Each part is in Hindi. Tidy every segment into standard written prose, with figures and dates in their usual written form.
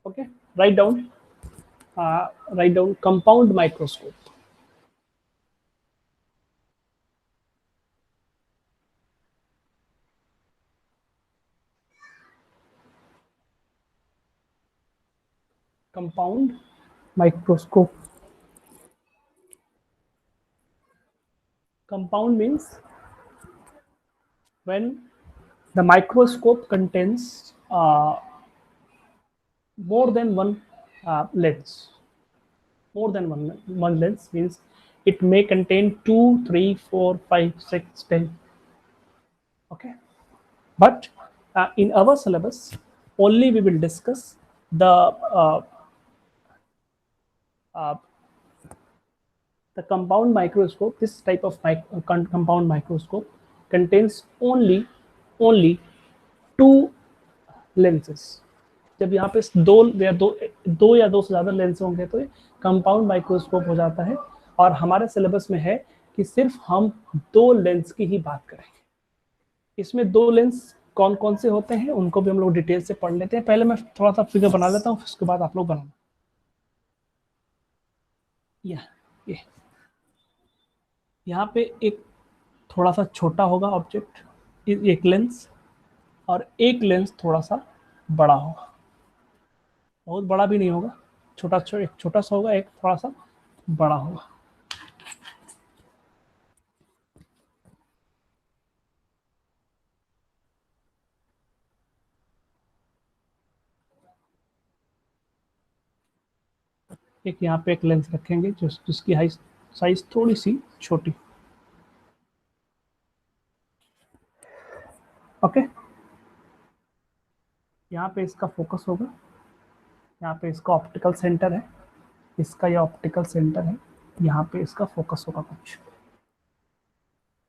Okay, write down compound microscope. Compound microscope. Compound means when the microscope contains more than one lens. More than one lens means it may contain 2, 3, 4, 5, 6, 10. Okay, but in our syllabus only we will discuss uh, the compound microscope. This type of compound microscope contains only two lenses. जब यहाँ पे दो या दो से ज़्यादा लेंस होंगे तो कंपाउंड माइक्रोस्कोप हो जाता है, और हमारे सिलेबस में है कि सिर्फ हम दो लेंस की ही बात करेंगे। इसमें दो लेंस कौन कौन से होते हैं उनको भी हम लोग डिटेल से पढ़ लेते हैं। पहले मैं थोड़ा सा फिगर बना लेता हूँ, उसके बाद आप लोग बनाना। ये यहाँ पे एक थोड़ा सा छोटा होगा ऑब्जेक्ट, एक लेंस, और एक लेंस थोड़ा सा बड़ा होगा। बहुत बड़ा भी नहीं होगा, एक छोटा सा होगा, एक थोड़ा सा बड़ा होगा। एक यहाँ पे एक लेंस रखेंगे जिसकी साइज थोड़ी सी छोटी। ओके, यहाँ पे इसका फोकस होगा, यहाँ पे इसका ऑप्टिकल सेंटर है, इसका ये ऑप्टिकल सेंटर है, यहाँ पे इसका फोकस होगा कुछ।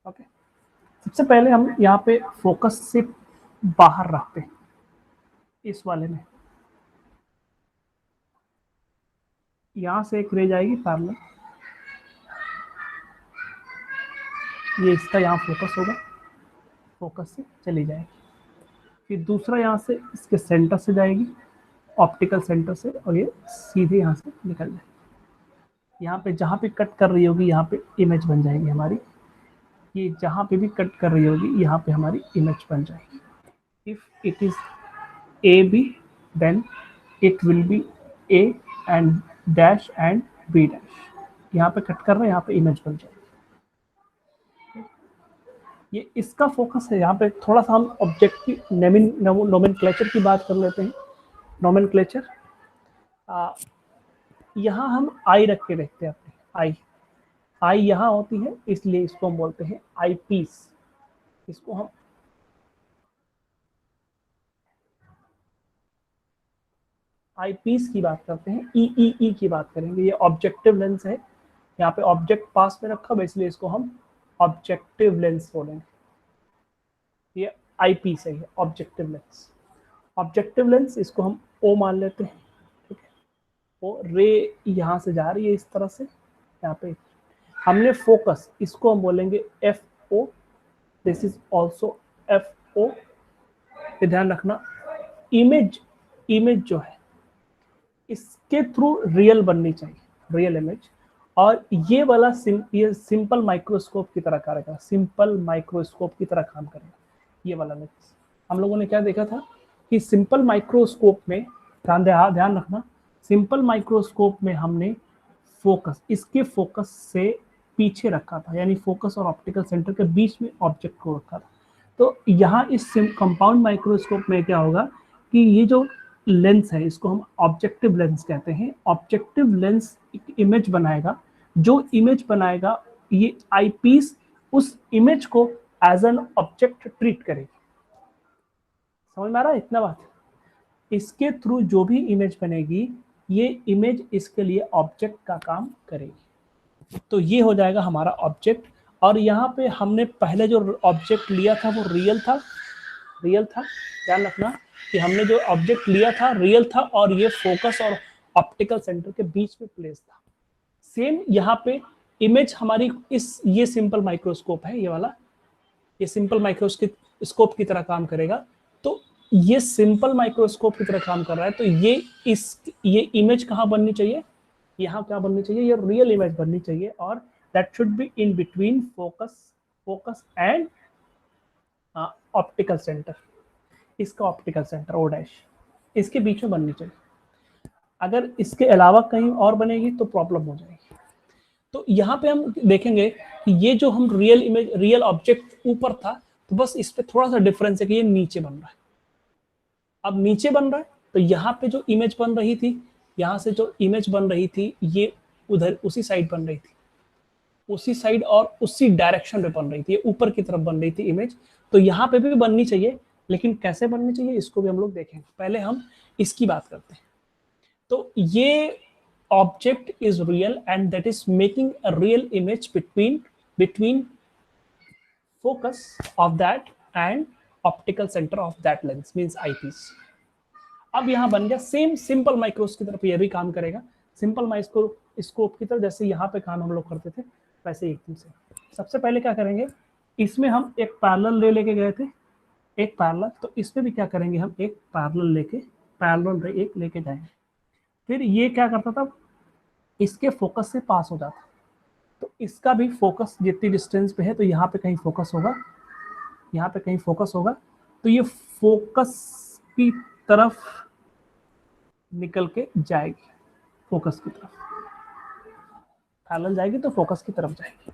ओके, सबसे पहले हम यहाँ पे फोकस से बाहर रखते हैं। इस वाले में यहाँ से एक रे जाएगी पैरेलल, ये इसका यहाँ फोकस होगा, फोकस से चली जाएगी। फिर दूसरा यहाँ से इसके सेंटर से जाएगी, ऑप्टिकल सेंटर से, और ये सीधे यहाँ से निकल जाएगी। यहाँ पे जहाँ पे कट कर रही होगी यहाँ पे इमेज बन जाएगी हमारी, ये जहाँ पे भी कट कर रही होगी यहाँ पे हमारी इमेज बन जाएगी। If it is A B then it will be A and dash and B dash. यहाँ पे कट कर रहे हैं, यहाँ पे इमेज बन जाएगी। ये इसका फोकस है। यहाँ पे थोड़ा सा हम ऑब्जेक्ट की नोमेनक्लेचर की बात कर लेते हैं। नोमेनक्लेचर, यहाँ हम आई रख के देखते हैं अपने। आई यहाँ होती है, इसलिए इसको हम बोलते हैं आई पीस। इसको हम आई पीस की बात करते हैं, ई की बात करेंगे। ये ऑब्जेक्टिव लेंस है, यहाँ पे ऑब्जेक्ट पास में रखा हुआ, इसलिए इसको हम ऑब्जेक्टिव लेंस बोलेंगे। ये आई पीस है, ऑब्जेक्टिव लेंस। ऑब्जेक्टिव लेंस इसको हम ओ मान लेते हैं, ठीक है। वो रे यहाँ से जा रही है इस तरह से, यहाँ पे हमने फोकस, इसको हम बोलेंगे F O. This is also F O. ध्यान रखना, इमेज जो है इसके थ्रू रियल बननी चाहिए, रियल इमेज। और ये वाला ये सिंपल माइक्रोस्कोप की तरह कार्य करेगा, सिंपल माइक्रोस्कोप की तरह काम करेगा ये वाला लेंस। हम लोगों ने क्या देखा था कि सिंपल माइक्रोस्कोप में, ध्यान रखना, सिंपल माइक्रोस्कोप में हमने फोकस, इसके फोकस से पीछे रखा था, यानी फोकस और ऑप्टिकल सेंटर के बीच में ऑब्जेक्ट को रखा था। तो यहाँ इस कंपाउंड माइक्रोस्कोप में क्या होगा कि ये जो लेंस है इसको हम ऑब्जेक्टिव लेंस कहते हैं। ऑब्जेक्टिव लेंस एक इमेज बनाएगा, जो इमेज बनाएगा ये आईपीस उस इमेज को एज एन ऑब्जेक्ट ट्रीट करेगी। समझ में आ रहा है इतना बात? इसके थ्रू जो भी इमेज बनेगी, ये इमेज इसके लिए ऑब्जेक्ट का काम करेगी। तो ये हो जाएगा हमारा ऑब्जेक्ट। और यहाँ पे हमने पहले जो ऑब्जेक्ट लिया था वो रियल था। ध्यान रखना कि हमने जो ऑब्जेक्ट लिया था रियल था, और ये फोकस और ऑप्टिकल सेंटर के बीच में प्लेस था। सेम यहाँ पे इमेज हमारी ये सिंपल माइक्रोस्कोप है, ये वाला, ये सिंपल माइक्रोस्कोप की तरह काम करेगा। तो ये सिंपल माइक्रोस्कोप की तरह काम कर रहा है, तो ये इमेज कहाँ बननी चाहिए, यहाँ क्या बननी चाहिए, ये रियल इमेज बननी चाहिए, और that should be in between focus and optical centre. इसका ऑप्टिकल सेंटर ओ डैश इसके बीच में बननी चाहिए। अगर इसके अलावा कहीं और बनेगी तो प्रॉब्लम हो जाएगी। तो यहाँ पे हम देखेंगे कि ये जो हम रियल ऑब्जेक्ट ऊपर था, तो बस इस पे थोड़ा सा डिफरेंस है कि ये नीचे बन रहा है। अब नीचे बन रहा है तो यहाँ पे जो इमेज बन रही थी, यहाँ से जो इमेज बन रही थी, ये उधर उसी साइड बन रही थी, उसी साइड और उसी डायरेक्शन पे बन रही थी, ये ऊपर की तरफ बन रही थी इमेज। तो यहाँ पे भी बननी चाहिए, लेकिन कैसे बननी चाहिए इसको भी हम लोग देखेंगे। पहले हम इसकी बात करते हैं। तो ये object is real and that is making a real image between focus of that and optical center of that lens means eyepiece। अब यहाँ बन गया सेम सिंपल माइक्रोस्कोप की तरफ ये भी काम करेगा, सिंपल माइक्रोस्कोप की तरह जैसे यहाँ पे काम हम लोग करते थे वैसे एकदम से। सबसे पहले क्या करेंगे, इसमें हम एक पैरेलल लेके गए थे, एक पैरेलल, तो इसमें भी क्या करेंगे, हम एक पैरेलल रे एक लेके जाएंगे। फिर ये क्या करता था, इसके फोकस से पास हो जाता, तो इसका भी फोकस जितनी डिस्टेंस पे है, तो यहाँ पे कहीं फोकस होगा, यहाँ पे कहीं फोकस होगा, तो ये फोकस की तरफ निकल के जाएगी, फोकस की तरफ पैरेलल जाएगी तो फोकस की तरफ जाएगी।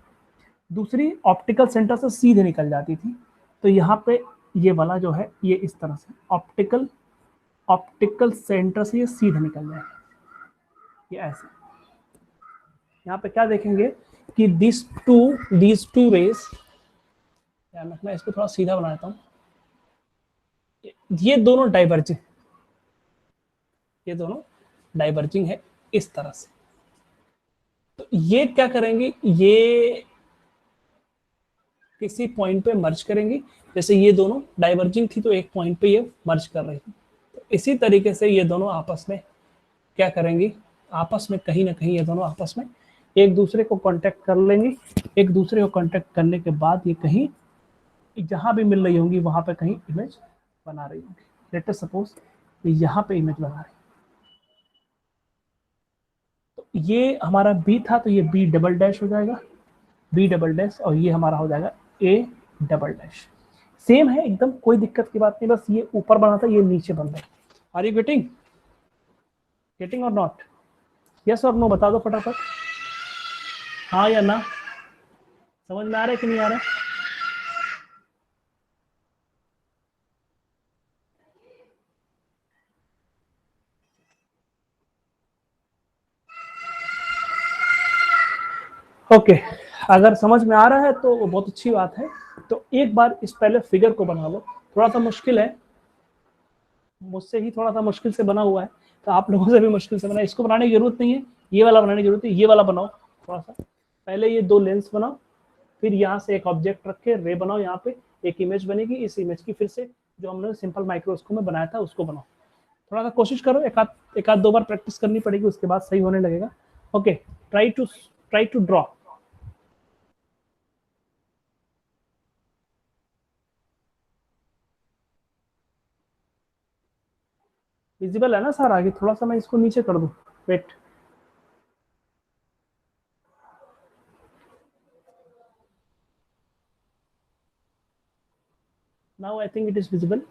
दूसरी ऑप्टिकल सेंटर से सीधे निकल जाती थी, तो यहाँ पे ये वाला जो है ये इस तरह से ऑप्टिकल सेंटर से ये सीधे निकल जाएगा, ये ऐसे। यहाँ पे क्या देखेंगे कि these two rays, मैं इसको थोड़ा सीधा बना देता हूँ, ये दोनों डाइवर्जिंग है इस तरह से। तो ये क्या करेंगे, ये किसी पॉइंट पे मर्ज करेंगी, जैसे ये दोनों डाइवर्जिंग थी तो एक पॉइंट पे ये मर्ज कर रही थी, तो इसी तरीके से ये दोनों आपस में क्या करेंगी, आपस में कहीं ना कहीं ये दोनों आपस में एक दूसरे को कांटेक्ट कर लेंगी। एक दूसरे को कांटेक्ट करने के बाद ये कहीं जहां भी मिल रही होंगी वहां पे कहीं इमेज बना रही होंगी। लेट अस सपोज यहाँ पे इमेज बना रही, तो ये हमारा बी था, तो ये बी डबल डैश हो जाएगा, बी डबल डैश, और ये हमारा हो जाएगा ए डबल डैश। सेम है एकदम, कोई दिक्कत की बात नहीं, बस ये ऊपर बना था, ये नीचे बन रहा है। आर यू गेटिंग और नॉट, यस और नो बता दो फटाफट, हाँ या ना, समझ में आ रहा है कि नहीं आ रहा है? ओके अगर समझ में आ रहा है तो बहुत अच्छी बात है। तो एक बार इस पहले फिगर को बना लो, थोड़ा सा मुश्किल है, मुझसे ही थोड़ा सा मुश्किल से बना हुआ है, तो आप लोगों से भी मुश्किल से बना, इसको बनाने की जरूरत नहीं है, ये वाला बनाने की जरूरत है, ये वाला बनाओ थोड़ा सा। पहले ये दो लेंस बनाओ, फिर यहाँ से एक ऑब्जेक्ट रख के रे बनाओ, यहाँ पे एक इमेज बनेगी, इस इमेज की फिर से जो हमने सिंपल माइक्रोस्कोप में बनाया था उसको बनाओ। थोड़ा सा कोशिश करो, एक आध दो बार प्रैक्टिस करनी पड़ेगी, उसके बाद सही होने लगेगा। Okay try to draw. Visible है ना सर आगे, थोड़ा सा मैं इसको नीचे कर दूं, wait, now I think it is visible.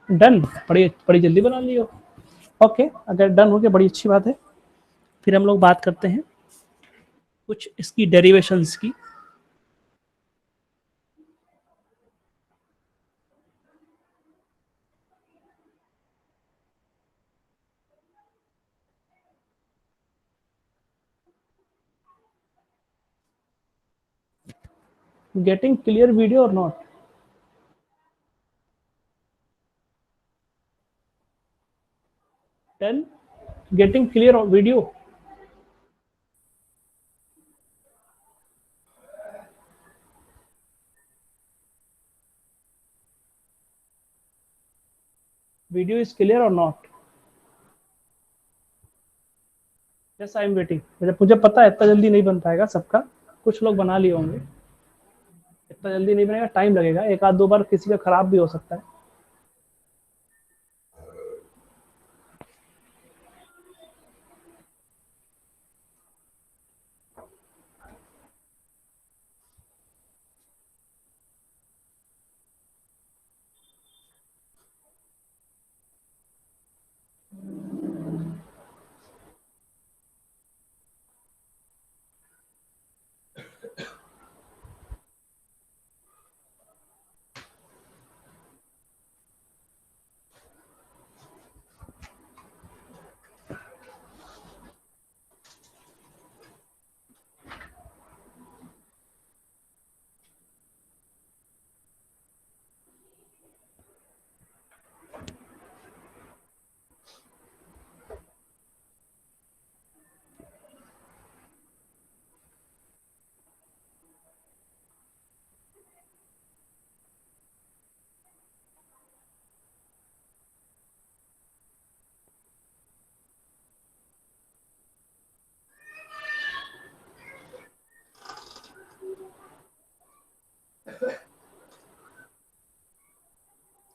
Done, बड़ी बड़ी जल्दी बना लियो। ओके अगर डन हो गया बड़ी अच्छी बात है। फिर हम लोग बात करते हैं कुछ इसकी डेरिवेशंस की। Getting clear video or not, done, getting clear video. Video is clear or not? Yes I am waiting. मुझे पता है इतना जल्दी नहीं बन पाएगा सबका, कुछ लोग बना लिए होंगे, इतना जल्दी नहीं बनेगा, टाइम लगेगा, एक आध दो बार किसी का खराब भी हो सकता है।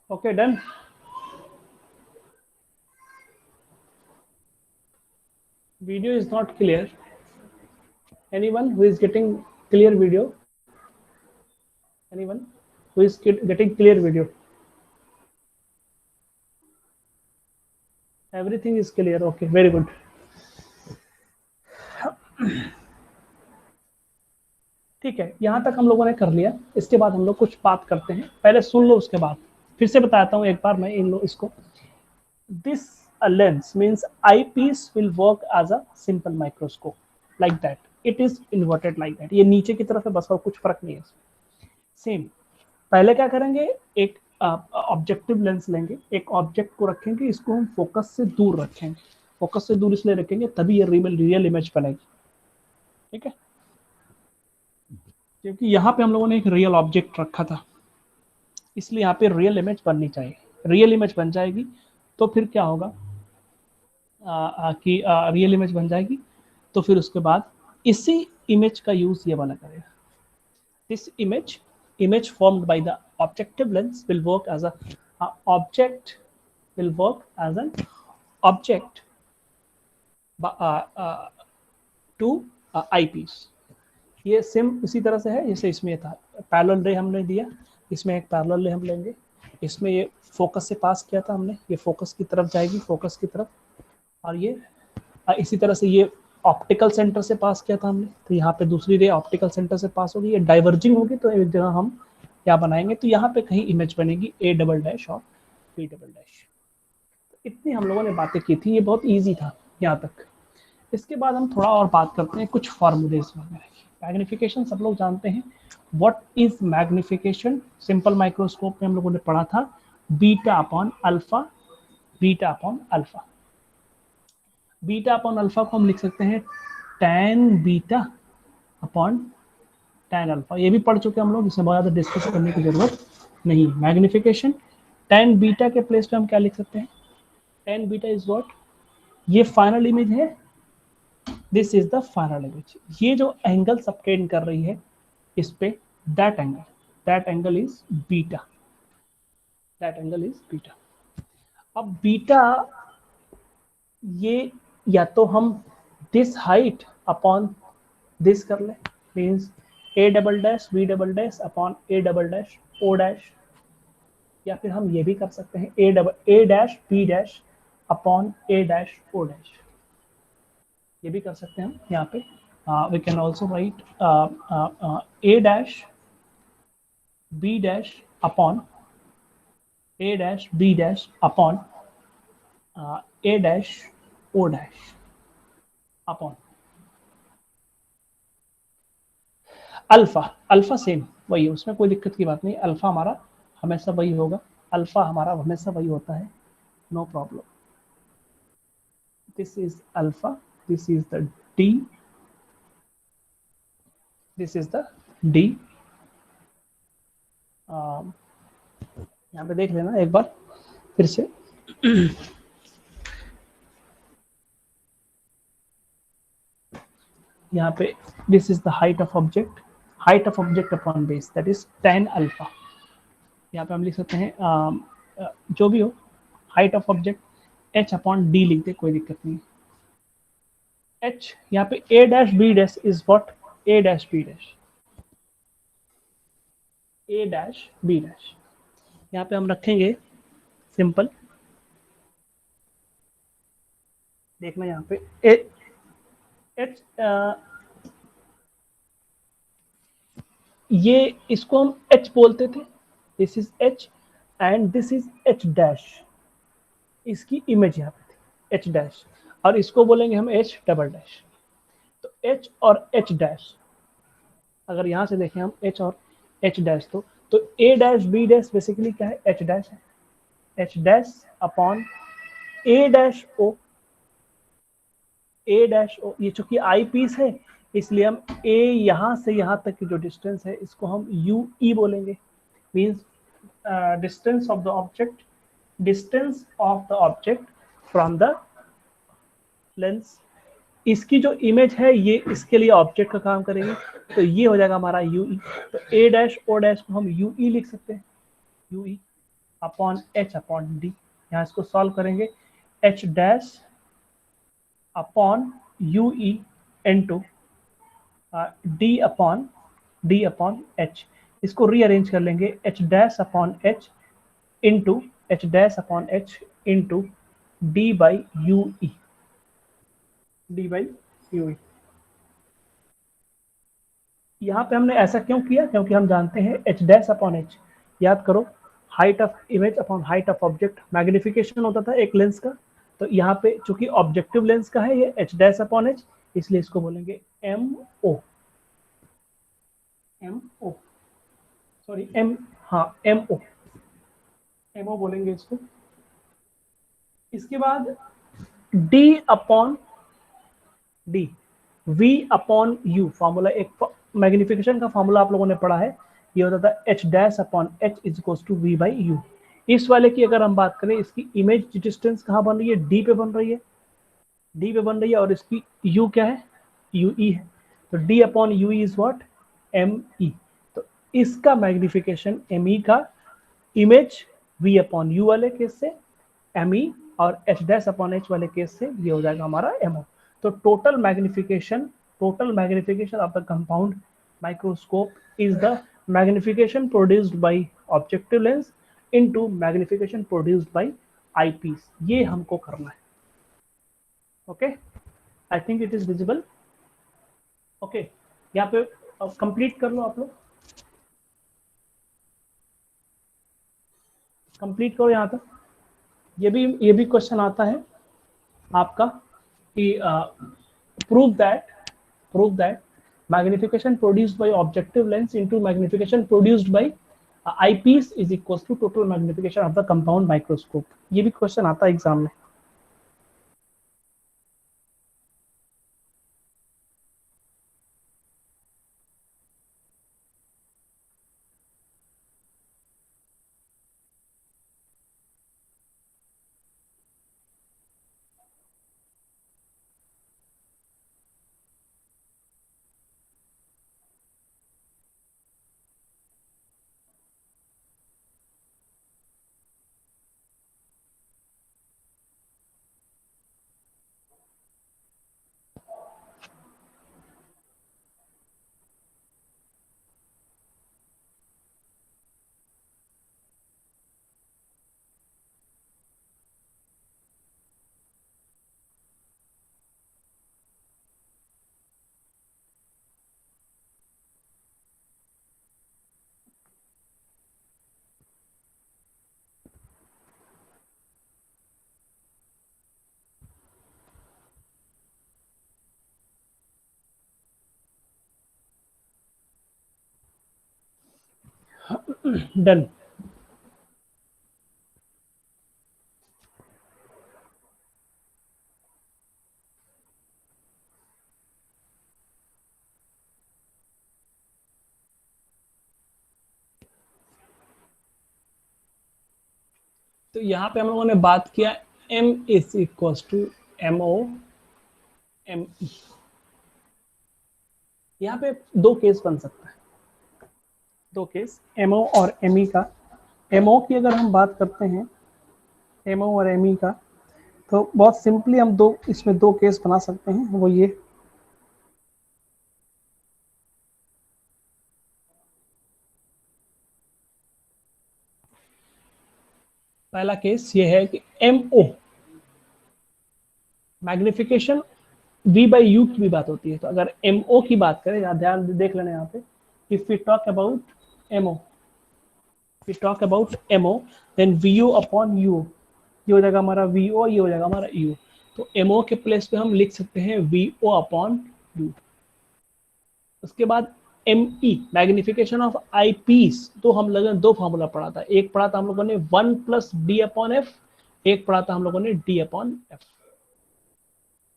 Okay done. Video is not clear. Anyone who is getting clear video? Anyone who is getting clear video? Everything is clear. Okay, very good. ठीक है, यहाँ तक हम लोगों ने कर लिया। इसके बाद हम लोग कुछ बात करते हैं, पहले सुन लो, उसके बाद फिर से बताता हूँ एक बार मैं इन लोग इसको। This lens means eyepiece will work as a simple microscope like that. It is inverted like that. ये नीचे की तरफ है बस, और कुछ फर्क नहीं है। सेम पहले क्या करेंगे, एक ऑब्जेक्टिव लेंस लेंगे, एक ऑब्जेक्ट को रखेंगे, इसको हम फोकस से दूर रखेंगे। फोकस से दूर इसलिए रखेंगे तभी ये रियल इमेज बनेगी। ठीक है, क्योंकि यहाँ पे हम लोगों ने एक रियल ऑब्जेक्ट रखा था, इसलिए यहाँ पे रियल इमेज बननी चाहिए। रियल इमेज बन जाएगी तो फिर क्या होगा कि रियल इमेज बन जाएगी तो फिर उसके बाद इसी इमेज का यूज ये वाला करेगा। This image formed by the objective lens will work as an object to eyepiece। ये सेम इसी तरह से है जैसे इसमें था, पैरेलल रे हमने दिया, इसमें एक पैरेलल रे हम लेंगे, इसमें ये फोकस से पास किया था हमने, ये फोकस की तरफ जाएगी, फोकस की तरफ, और ये इसी तरह से ये ऑप्टिकल सेंटर से पास किया था हमने, तो यहाँ पे दूसरी रे ऑप्टिकल सेंटर से पास होगी, ये डाइवर्जिंग होगी तो एक जगह हम क्या बनाएंगे, तो यहाँ पे कहीं इमेज बनेगी A डबल डैश और B डबल डैश। इतनी हम लोगों ने बातें की थी, ये बहुत ईजी था यहाँ तक। इसके बाद हम थोड़ा और बात करते हैं कुछ फॉर्मूलेज वगैरह की। मैग्निफिकेशन सब लोग जानते हैं, what is magnification? Simple microscope में हम लोगों ने पढ़ा था beta upon alpha, beta upon alpha. Beta upon alpha को हम लिख सकते हैं tan beta upon tan alpha. ये भी पढ़ चुके हम लोग, इसमें बहुत ज़्यादा डिस्कस करने की जरूरत नहीं। मैग्निफिकेशन tan बीटा के प्लेस पे हम क्या लिख सकते हैं, tan बीटा इज व्हाट, ये फाइनल इमेज है, this is the final image. ये जो एंगल सबटेंड कर रही है इस पे, that angle is beta, that angle is beta. अब बीटा ये या तो हम दिस हाइट अपॉन दिस कर ले, means A double dash B double dash upon A double dash O dash, या फिर हम ये भी कर सकते हैं A dash B dash upon A dash O dash, ये भी कर सकते हैं हम यहाँ पे। We can also write A dash B dash upon A dash B dash upon A dash O dash upon alpha. Alpha same वही है, उसमें कोई दिक्कत की बात नहीं, अल्फा हमारा हमेशा वही होगा, अल्फा हमारा हमेशा वही होता है, no problem. This is alpha, this is the D, this is the D. यहाँ पे देख लेना एक बार फिर से, यहाँ पे this is the height of object upon base that is tan alpha. यहाँ पे हम लिख सकते हैं जो भी हो height of object h upon D लिख दे, कोई दिक्कत नहीं। h यहाँ पे a dash b dash is what, a dash b dash, a dash b dash. यहाँ पे हम रखेंगे सिंपल, देखना यहाँ पे h ये इसको हम h बोलते थे, this is h and this is h dash, इसकी इमेज यहाँ पे थी h डैश, और इसको बोलेंगे हम h डबल डैश। तो h और h डैश, अगर यहाँ से देखें हम h और h डैश, तो a dash b dash basically क्या है, h डैश है, h dash upon a dash o, a dash o, ये चूंकि आई पीस है इसलिए हम a यहाँ से यहाँ तक की जो डिस्टेंस है इसको हम ue बोलेंगे, means distance of the object, distance of the object from the lens. इसकी जो इमेज है ये इसके लिए ऑब्जेक्ट का काम करेगी, तो ये हो जाएगा हमारा यूई। तो ए डैश ओ डैश को हम यूई लिख सकते हैं, UE upon H upon D. यहाँ इसको सॉल्व करेंगे, H dash upon UE into D upon H. इसको रीअरेंज कर लेंगे, H dash upon H into H dash upon H into D by UE, D by UE. यहाँ पे हमने ऐसा क्यों किया, क्योंकि हम जानते हैं एच डैश अपॉन एच, याद करो height of image upon height of object, magnification होता था एक लेंस का, तो यहाँ पे चूंकि ऑब्जेक्टिव लेंस का है ये एच डैश अपॉन एच, इसलिए इसको बोलेंगे M O, M O sorry M, हाँ एम ओ बोलेंगे इसको। इसके बाद D upon D, V upon U, formula एक मैग्निफिकेशन का फॉर्मूला आप लोगों ने पढ़ा है, ये होता था H dash upon H is equals to V by U. इस वाले की अगर हम बात करें, इसकी इमेज डिस्टेंस कहाँ बन रही है, डी पे बन रही है, डी पे बन रही है, और इसकी यू क्या है, यू ई है, तो D upon U is what, M E. तो इसका मैग्निफिकेशन एम ई का, इमेज वी अपॉन यू वाले केस से एम ई, और एच डैश अपॉन एच वाले केस से ये हो जाएगा हमारा एम ओ। तो total magnification of the compound microscope is the magnification produced by objective lens into magnification produced by eyepiece. ये हमको करना है। Okay, I think it is visible. Okay, यहाँ पे कंप्लीट कर लो आप लोग, कंप्लीट करो यहाँ तक। ये भी क्वेश्चन आता है आपका कि prove that magnification produced by objective lens into magnification produced by eyepiece is equals to total magnification of the compound microscope। ये भी क्वेश्चन आता है एग्जाम में। डन। तो यहाँ पे हम लोगों ने बात किया m is equal to MO ME। यहाँ पे दो केस बन सकता है, दो केस MO और ME का। MO की अगर हम बात करते हैं, MO और ME का, तो बहुत सिंपली हम दो इसमें दो केस बना सकते हैं। वो ये, पहला केस ये है कि MO magnification V by you की भी बात होती है। तो अगर MO की बात करें, यहाँ ध्यान देख लेना यहाँ पे, if we talk about MO, we talk about MO, then VO upon UO, ये हो जाएगा हमारा VO, ये हो जाएगा हमारा U। तो MO के प्लेस पे हम लिख सकते हैं VO अपॉन U। उसके बाद ME magnification of eyepiece, तो हम लोगों ने दो फार्मूला पढ़ा था। एक पढ़ा था हम लोगों ने 1 प्लस डी अपॉन एफ, एक पढ़ा था हम लोगों ने डी अपॉन एफ।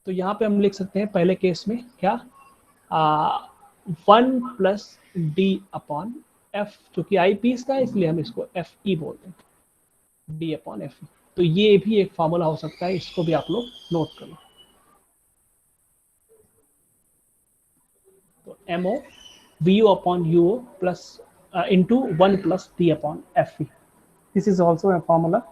तो यहाँ पे हम लिख सकते हैं पहले केस में क्या, 1 प्लस डी अपॉन एफ, क्योंकि आई पीस का है इसलिए हम इसको एफ ई बोलते हैं, डी अपॉन एफ ई। तो ये भी एक फार्मूला हो सकता है, इसको भी आप लोग नोट कर लो। तो ammo VO upon UO plus into 1 plus D upon FE. This is also a formula.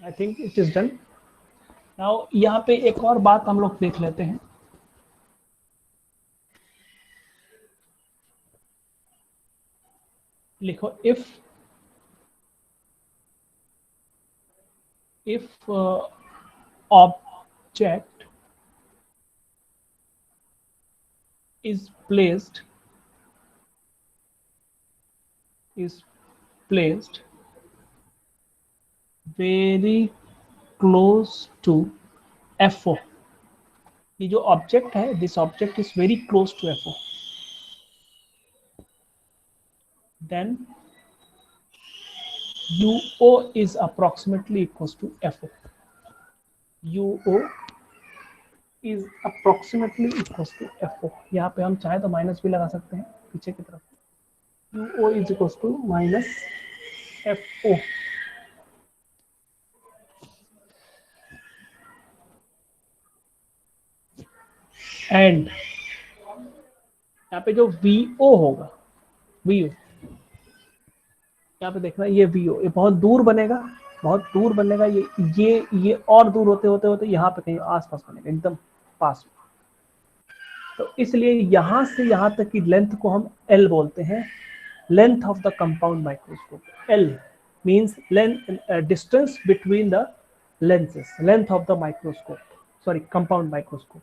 I think it is done. Now यहाँ पे एक और बात हम लोग देख लेते हैं। लिखो if object is placed very close to FO, ये जो ऑब्जेक्ट है, this object is very close to FO, then UO is approximately equals to FO. UO is approximately equals to FO। यहाँ पे हम चाहे तो माइनस भी लगा सकते हैं पीछे की तरफ। UO is equals to minus FO। And यहाँ पे जो VO होगा, VO यहाँ पे देखना, ये VO ये बहुत दूर बनेगा, बहुत दूर बनेगा। ये और दूर होते होते होते यहाँ पे कहीं आसपास बनेगा, एकदम पास में। तो इसलिए यहाँ से यहाँ तक की लेंथ को हम L बोलते हैं, length of the compound microscope. L means distance between the lenses, length of the microscope, sorry compound microscope.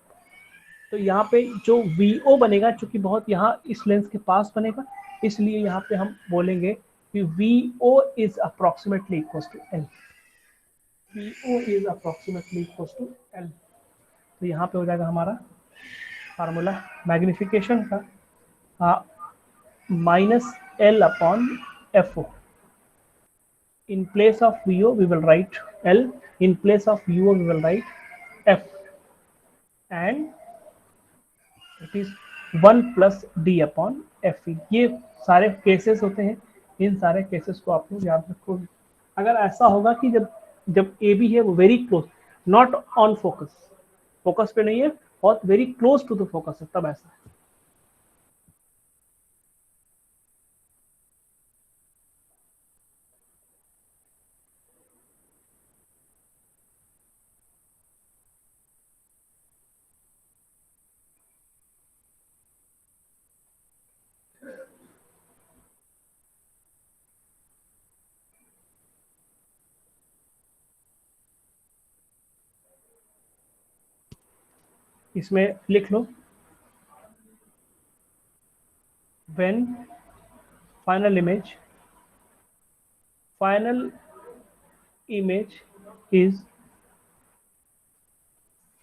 तो यहाँ पे जो VO बनेगा, चूंकि बहुत यहाँ इस लेंस के पास बनेगा, इसलिए यहाँ पे हम बोलेंगे कि VO is approximately equals to L। VO is approximately equals to L। तो यहाँ पे हो जाएगा हमारा फार्मूला मैग्निफिकेशन का minus L upon FO। In place of VO we will write L, in place of UO we will write F, and it is 1 plus D upon FE। ये सारे केसेस होते हैं, इन सारे केसेस को आप लोग याद रखो। अगर ऐसा होगा कि जब जब ए बी है वो very close, not on focus, focus पे नहीं है, बहुत very close to the focus है, तब ऐसा है। इसमें लिख लो, when final image is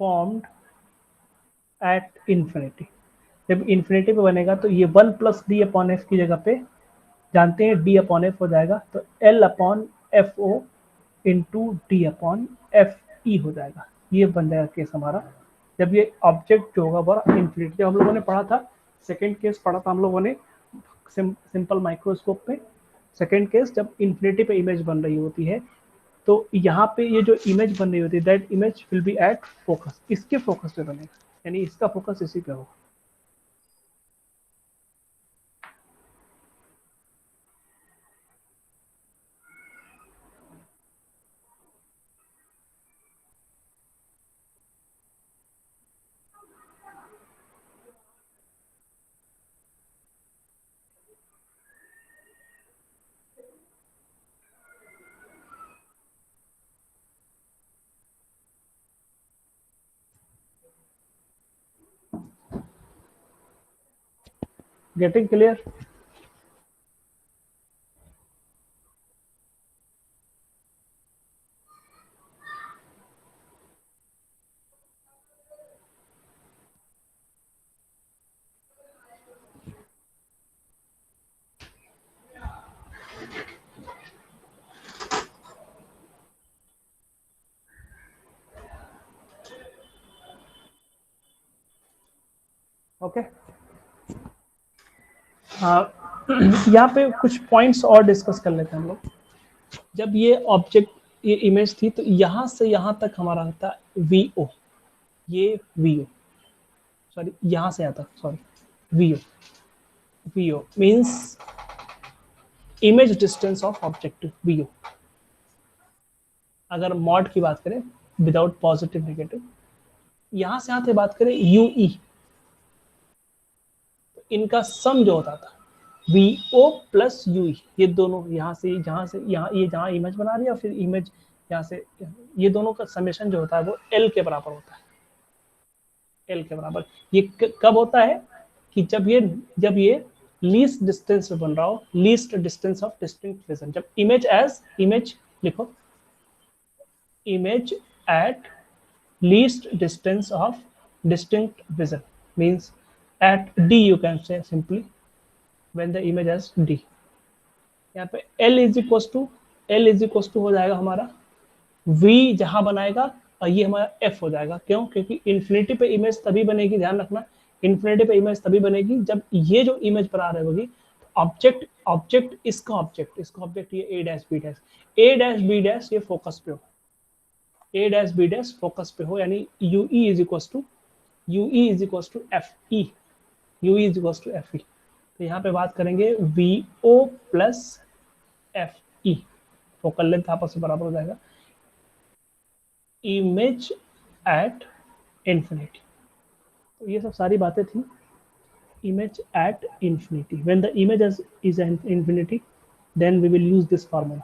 formed at infinity. जब इन्फिनिटी पे बनेगा तो ये 1 प्लस डी अपॉन एफ की जगह पे जानते हैं डी अपॉन एफ हो जाएगा, तो L upon F O into D upon F E हो जाएगा। ये बन जाएगा केस हमारा, जब ये ऑब्जेक्ट जो होगा वो इन्फिनिटी, जब हम लोगों ने पढ़ा था सेकेंड केस पढ़ा था हम लोगों ने सिंपल माइक्रोस्कोप पे, सेकेंड केस जब इन्फिनिटी पे इमेज बन रही होती है, तो यहाँ पे ये जो इमेज बन रही होती है that image will be at focus, इसके फोकस पे बनेगा, यानी इसका फोकस इसी पे होगा। Getting clear? ओके, यहाँ पे कुछ पॉइंट्स और डिस्कस कर लेते हैं हम लोग। जब ये ऑब्जेक्ट ये इमेज थी तो यहाँ से यहाँ तक हमारा था वी ओ, ये वी ओ, सॉरी यहाँ से यहाँ तक, sorry V O, V O means image distance of object V O. अगर मॉड की बात करें विदाउट पॉजिटिव नेगेटिव, यहाँ से यहाँ से बात करें यू ई, तो इनका सम जो होता था V O plus U E, ये दोनों यहाँ से यहाँ ये जहाँ इमेज बना रही है और फिर इमेज यहाँ से, ये दोनों का समेशन जो होता है वो एल के बराबर होता है, एल के बराबर। ये कब होता है कि जब ये लीस्ट डिस्टेंस में बन रहा हो, least distance of distinct vision, जब इमेज लिखो, image at least distance of distinct vision means at d, you can say simply when the image has d। यहाँ पे l इज इक्वल टू हो जाएगा हमारा v जहां बनाएगा, और ये हमारा f हो जाएगा। क्यों? क्योंकि इन्फिनिटी पे इमेज तभी बनेगी, ध्यान रखना, इन्फिनिटी पे इमेज तभी बनेगी जब ये जो इमेज बना रहे होगी इसका ऑब्जेक्ट ये a डैश b डैश ये फोकस पे हो, a dash b dash focus पे हो, यानी ue is equal to F E, ue is equal to F E. तो यहाँ पे बात करेंगे V O plus F E, focal length आपस में बराबर हो जाएगा, इमेज एट इन्फिनिटी। तो ये सब सारी बातें थी image at infinity. When the image is at infinity then we will use this formula.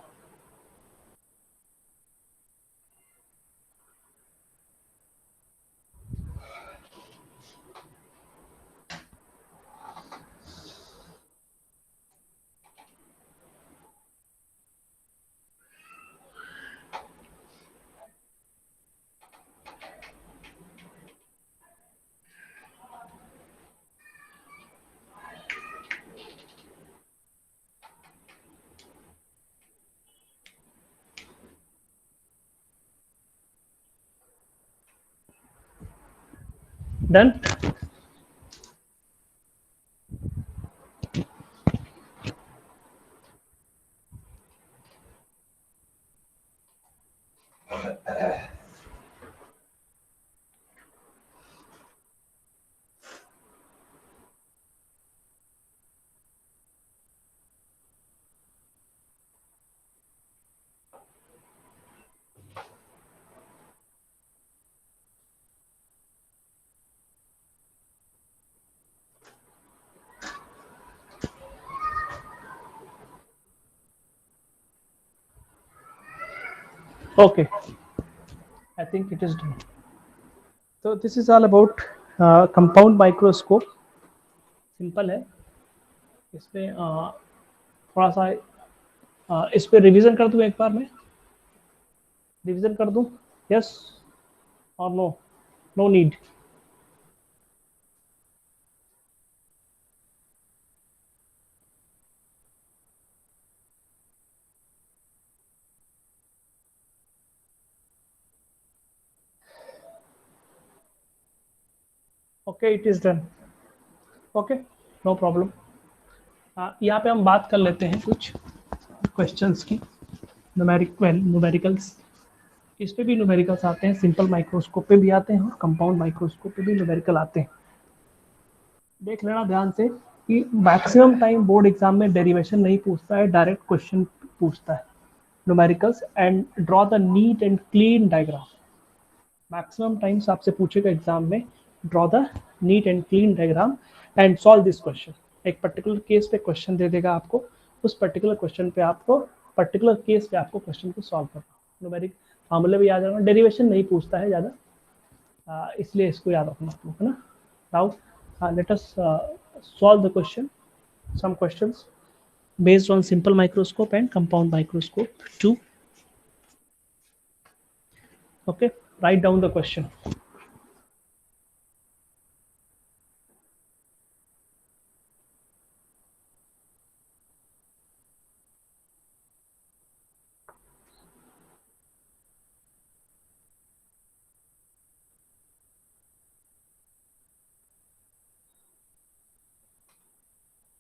Done? Okay, I think it is done. So this is all about compound microscope। Simple है, इसमें थोड़ा सा इस पे रिवीजन कर दूं, एक बार मैं रिवीजन कर दूं, यस और no? No need. Okay, it is done. Okay, no problem. यहाँ पे हम बात कर लेते हैं कुछ क्वेश्चंस की. न्यूमेरिकल्स, इस पे भी न्यूमेरिकल्स आते हैं, सिंपल माइक्रोस्कोप पे भी आते हैं और कंपाउंड माइक्रोस्कोप पे भी न्यूमेरिकल आते हैं. देख लेना ध्यान से कि मैक्सिमम टाइम बोर्ड एग्जाम में डेरिवेशन नहीं पूछता है, डायरेक्ट क्वेश्चन पूछता है numericals. And draw the neat and clean diagram. Maximum times आपसे पूछेगा एग्जाम में, draw the neat and clean diagram and solve this question. एक पर्टिकुलर केस पे क्वेश्चन दे देगा आपको, उस पर्टिकुलर क्वेश्चन पे आपको, पर्टिकुलर केस पे आपको क्वेश्चन को सॉल्व करना. न्यूमेरिक फॉर्मूले भी याद रखना, डेरिवेशन नहीं पूछता है ज़्यादा, इसलिए इसको याद रखना आप लोग, है ना. Now let us solve the question, some questions based on simple microscope and compound microscope too. Okay, write down the question.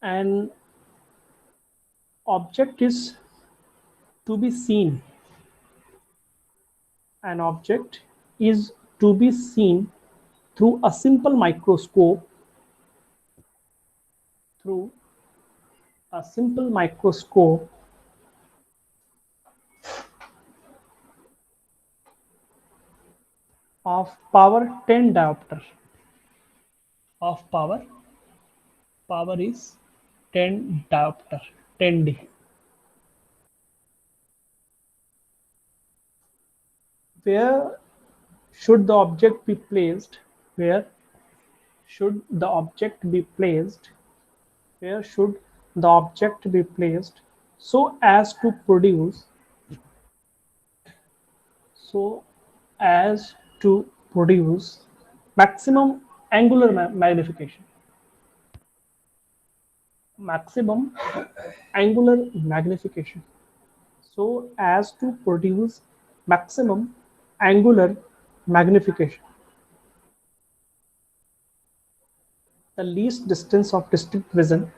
An object is to be seen. An object is to be seen through a simple microscope, through a simple microscope of power 10 diopter. Of power is 10 diopter, 10D. Where should the object be placed? Where should the object be placed? Where should the object be placed so as to produce, so as to produce maximum angular magnification? Maximum angular magnification. So as to produce maximum angular magnification. The least distance of distinct vision.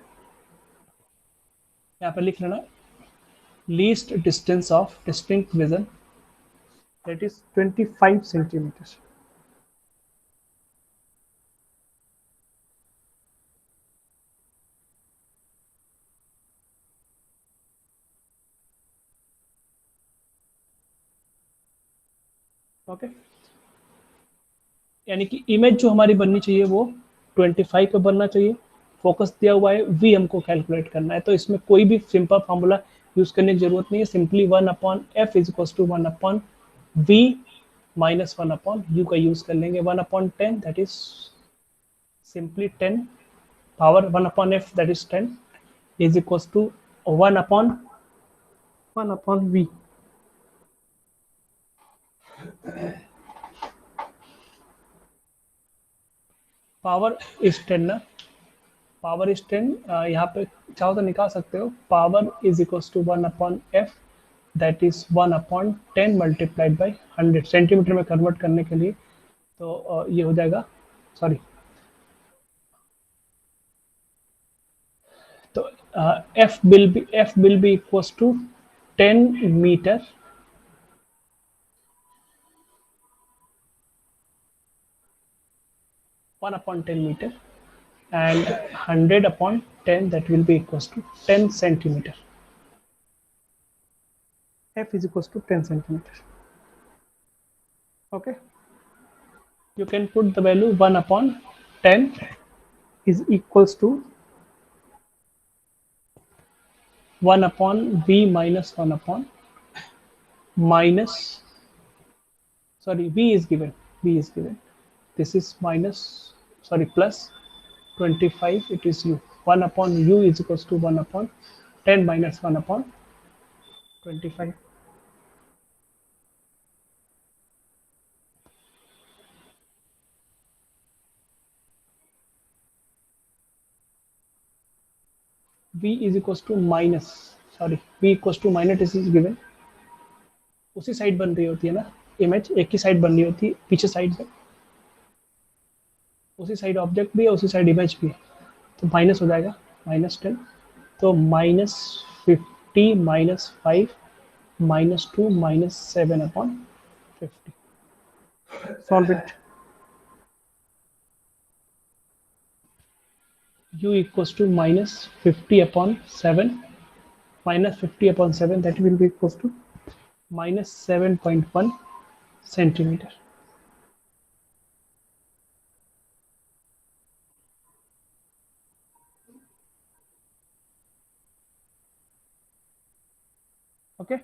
यहाँ पर लिख लेना, least distance of distinct vision, that is 25 centimeters. Okay, यानी कि इमेज जो हमारी बननी चाहिए वो 25 पे बनना चाहिए. फोकस दिया हुआ है, वी हमको कैलकुलेट करना है, तो इसमें कोई भी सिंपल फार्मूला यूज करने की जरूरत नहीं है. Simply 1/f is equal to 1/v minus 1/u का यूज कर लेंगे. 1/10 that is simply 10 power 1/f that is 10 is equal to 1/v. Power is 10 ना, पावर इज 10. यहाँ पे चाहो तो निकाल सकते हो. Power is equal to 1/f that is 1/10 multiplied by 100 centimetre में कन्वर्ट करने के लिए. तो ये हो जाएगा, सॉरी, तो f will be equals to 10 meter 1/10 meter and 100/10 that will be equals to 10 centimeter. F is equals to 10 centimeter. Okay, you can put the value 1/10 is equals to 1/v minus 1 minus, sorry, v is given, this is minus, sorry, plus 25, it is u. 1/u is equals to 1/10 minus 1/25. v is equals to minus, sorry v equals to minus is given, उसी साइड बन रही होती है ना इमेज, एक ही साइड बन रही होती है पीछे साइड से, उसी साइड ऑब्जेक्ट भी है उसी साइड इमेज भी है, तो माइनस हो जाएगा -10, तो -50 -5 -2 -7/50, solve it. u equals to -50/7, -50/7, that will be equals to -7.1 centimeter. Okay.